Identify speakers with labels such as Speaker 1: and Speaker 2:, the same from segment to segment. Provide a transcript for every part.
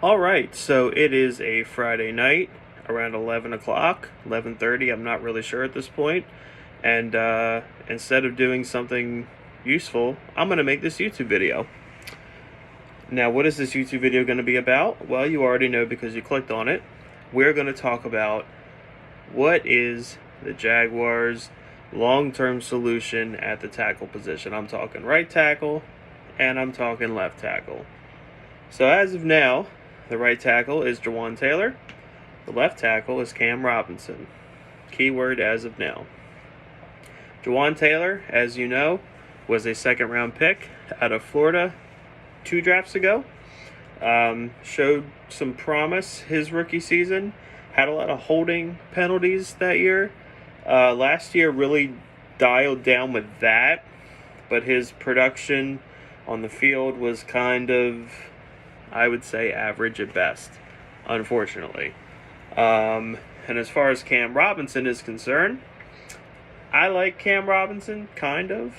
Speaker 1: All right, so it is a Friday night around 11 o'clock, 11:30. I'm not really sure at this point. And instead of doing something useful, I'm going to make this YouTube video. Now, what is this YouTube video going to be about? Well, you already know because you clicked on it. We're going to talk about what is the Jaguars' long-term solution at the tackle position. I'm talking right tackle and I'm talking left tackle. So as of now, the right tackle is Jawaan Taylor. The left tackle is Cam Robinson. Keyword as of now. Jawaan Taylor, as you know, was a second-round pick out of Florida 2 drafts ago. Showed some promise his rookie season. Had a lot of holding penalties that year. Last year really dialed down with that, but his production on the field was kind of, I would say, average at best, unfortunately. And as far as Cam Robinson is concerned, I like Cam Robinson, kind of.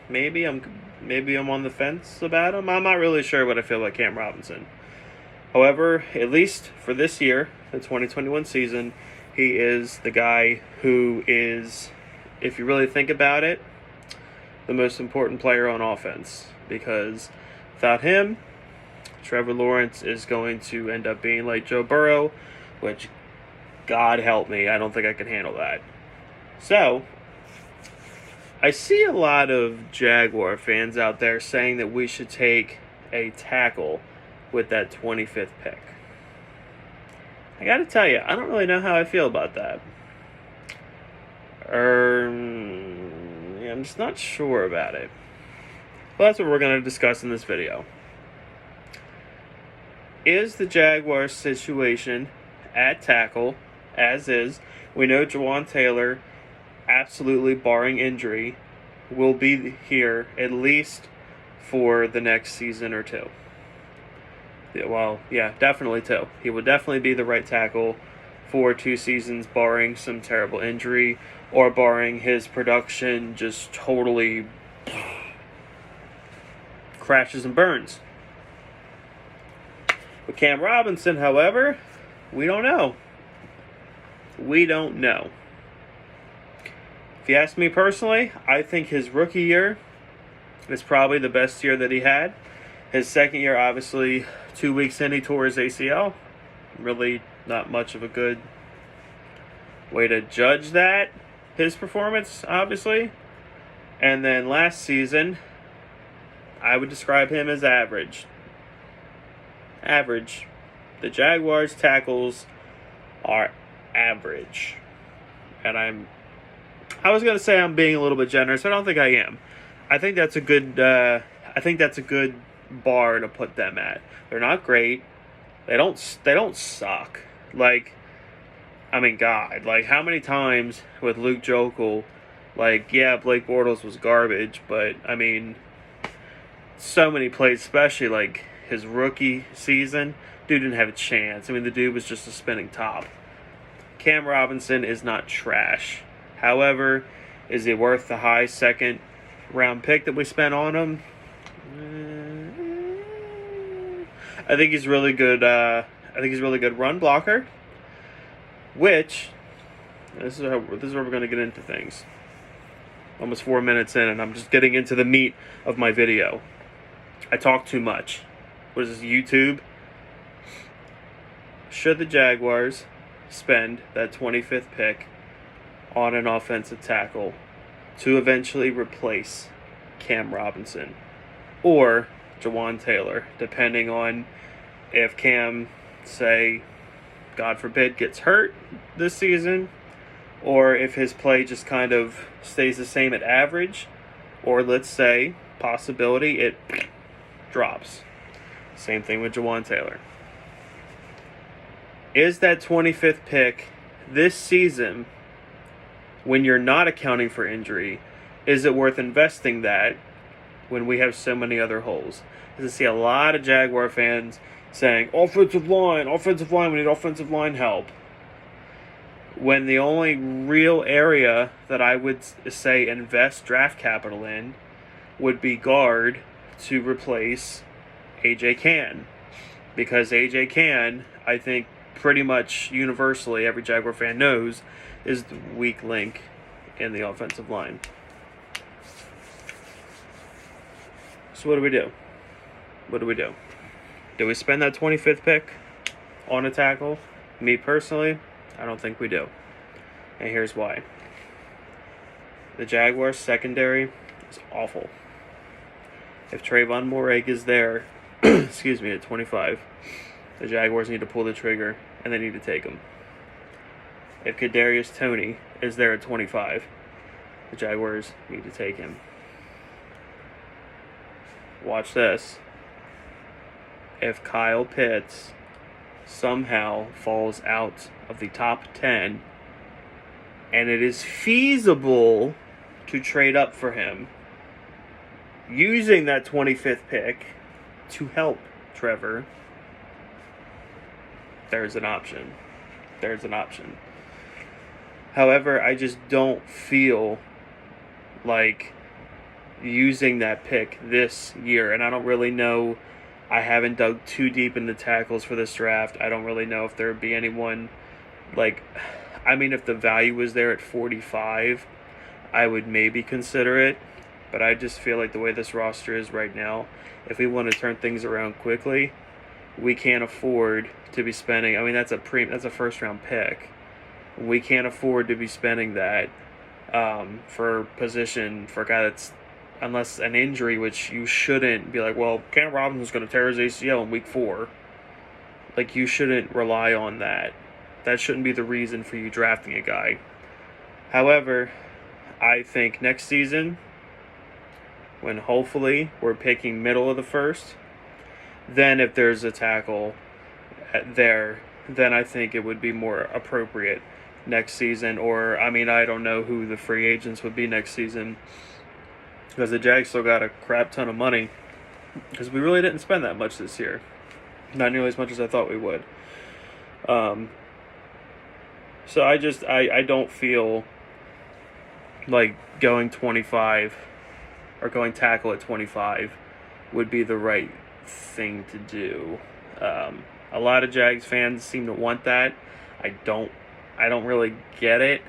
Speaker 1: Maybe I'm on the fence about him. I'm not really sure what I feel about Cam Robinson. However, at least for this year, the 2021 season, he is the guy who is, if you really think about it, the most important player on offense. Because without him, Trevor Lawrence is going to end up being like Joe Burrow, which, God help me, I don't think I can handle that. So, I see a lot of Jaguar fans out there saying that we should take a tackle with that 25th pick. I gotta tell you, I don't really know how I feel about that. I'm just not sure about it. Well, that's what we're going to discuss in this video. Is the Jaguars situation at tackle as is? We know Jawaan Taylor, absolutely barring injury, will be here at least for the next season or two. Well, yeah, definitely two. He will definitely be the right tackle for 2 seasons, barring some terrible injury or barring his production just totally crashes and burns. With Cam Robinson, however, we don't know. We don't know. If you ask me personally, I think his rookie year is probably the best year that he had. His second year, obviously, 2 weeks in, he tore his ACL. Really not much of a good way to judge that, his performance, obviously. And then last season, I would describe him as average. Average. The Jaguars' tackles are average. And I was going to say I'm being a little bit generous. I don't think I am. I think that's a good bar to put them at. They're not great. They don't suck. Like, I mean, God, like how many times with Luke Jokel, like, yeah, Blake Bortles was garbage, but I mean, so many plays, especially like his rookie season, dude didn't have a chance. I mean, the dude was just a spinning top. Cam Robinson is not trash. However, is he worth the high second round pick that we spent on him? I think he's really good. I think he's a really good run blocker. Which this is where we're going to get into things. Almost 4 minutes in, and I'm just getting into the meat of my video. I talk too much. What is this, YouTube? Should the Jaguars spend that 25th pick on an offensive tackle to eventually replace Cam Robinson or Jawaan Taylor, depending on if Cam, say, God forbid, gets hurt this season, or if his play just kind of stays the same at average, or let's say, possibility, it drops. Same thing with Jawaan Taylor. Is that 25th pick this season, when you're not accounting for injury, is it worth investing that when we have so many other holes? Because I see a lot of Jaguar fans saying, offensive line, we need offensive line help. When the only real area that I would say invest draft capital in would be guard to replace A.J. Cann. because AJ can, I think pretty much universally every Jaguar fan knows, is the weak link in the offensive line. So what do we do? What do we do? Do we spend that 25th pick on a tackle? Me personally, I don't think we do. And here's why. The Jaguars secondary is awful. If Trayvon Moehrig is there, excuse me, at 25, the Jaguars need to pull the trigger and they need to take him. If Kadarius Toney is there at 25, the Jaguars need to take him. Watch this. If Kyle Pitts somehow falls out of the top 10 and it is feasible to trade up for him using that 25th pick to help Trevor, there's an option. There's an option. However, I just don't feel like using that pick this year, and I don't really know. I haven't dug too deep into tackles for this draft. I don't really know if there would be anyone if the value was there at 45, I would maybe consider it. But I just feel like the way this roster is right now, if we want to turn things around quickly, we can't afford to be spending. That's a first round pick. We can't afford to be spending that for position for a guy that's, unless an injury, which you shouldn't be like, well, Cam Robinson's going to tear his ACL in week 4. Like, you shouldn't rely on that. That shouldn't be the reason for you drafting a guy. However, I think next season, when hopefully we're picking middle of the first, then if there's a tackle there, then I think it would be more appropriate next season. Or, I don't know who the free agents would be next season, because the Jags still got a crap ton of money, because we really didn't spend that much this year. Not nearly as much as I thought we would. So I don't feel like going 25 or going tackle at 25 would be the right thing to do. A lot of Jags fans seem to want that. I don't really get it,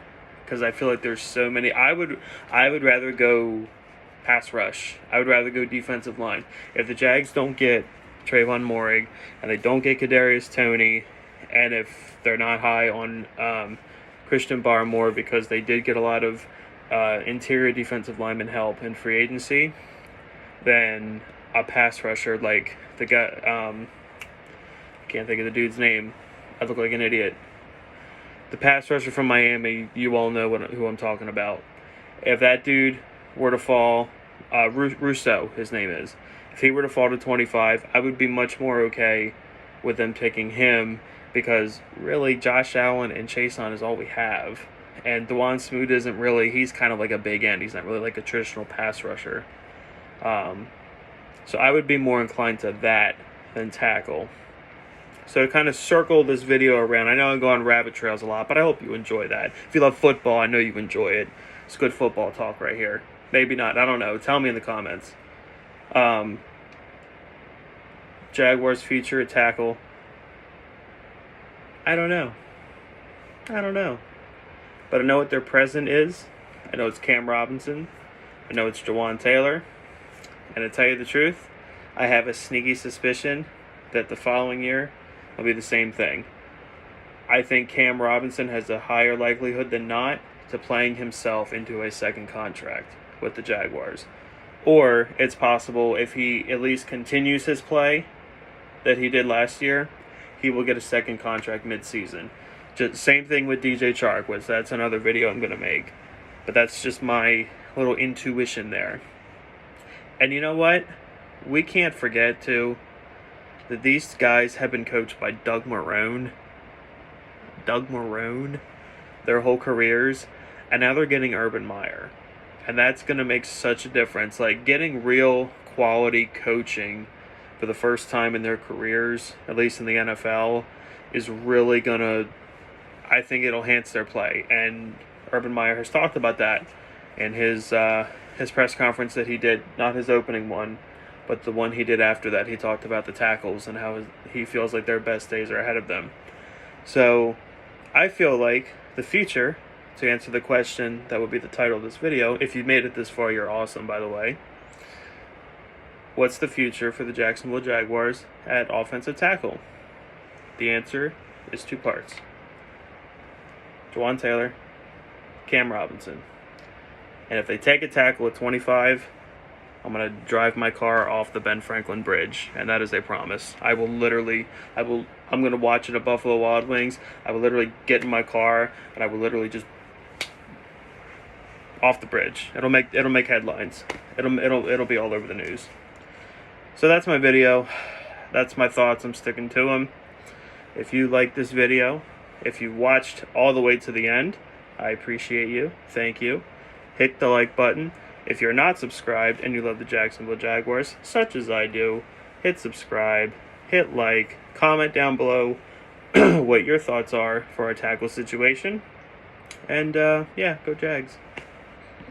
Speaker 1: because I feel like there's so many. I would rather go pass rush. I would rather go defensive line. If the Jags don't get Trayvon Moehrig and they don't get Kadarius Toney, and if they're not high on Christian Barmore, because they did get a lot of interior defensive lineman help in free agency, then a pass rusher like the guy, I can't think of the dude's name. I look like an idiot. The pass rusher from Miami, you all know who I'm talking about. If that dude were to fall, Rousseau, his name is. If he were to fall to 25, I would be much more okay with them picking him, because really Josh Allen and Chason is all we have. And Dwan Smoot isn't really, he's kind of like a big end. He's not really like a traditional pass rusher. So I would be more inclined to that than tackle. So to kind of circle this video around, I know I go on rabbit trails a lot, but I hope you enjoy that. If you love football, I know you enjoy it. It's good football talk right here. Maybe not, I don't know. Tell me in the comments. Jaguars feature at tackle. I don't know. But I know what their present is. I know it's Cam Robinson. I know it's Jawan Taylor. And to tell you the truth, I have a sneaky suspicion that the following year will be the same thing. I think Cam Robinson has a higher likelihood than not to playing himself into a second contract with the Jaguars. Or it's possible, if he at least continues his play that he did last year, he will get a second contract mid-season. Just same thing with DJ Chark, which that's another video I'm going to make. But that's just my little intuition there. And you know what? We can't forget, too, that these guys have been coached by Doug Marrone, their whole careers, and now they're getting Urban Meyer. And that's going to make such a difference. Like, getting real quality coaching for the first time in their careers, at least in the NFL, is really going to, I think it'll enhance their play. And Urban Meyer has talked about that in his press conference that he did, not his opening one, but the one he did after that, he talked about the tackles and how he feels like their best days are ahead of them. So I feel like the future, to answer the question that would be the title of this video, if you made it this far, you're awesome, by the way. What's the future for the Jacksonville Jaguars at offensive tackle? The answer is two parts. Juwan Taylor, Cam Robinson. And if they take a tackle at 25, I'm going to drive my car off the Ben Franklin Bridge, and that is a promise. I'm going to watch it at Buffalo Wild Wings. I will literally get in my car, and I will literally just off the bridge. It'll make headlines. It'll be all over the news. So that's my video. That's my thoughts. I'm sticking to them. If you like this video, if you watched all the way to the end, I appreciate you. Thank you. Hit the like button. If you're not subscribed and you love the Jacksonville Jaguars, such as I do, hit subscribe, hit like, comment down below what your thoughts are for our tackle situation. And, yeah, go Jags.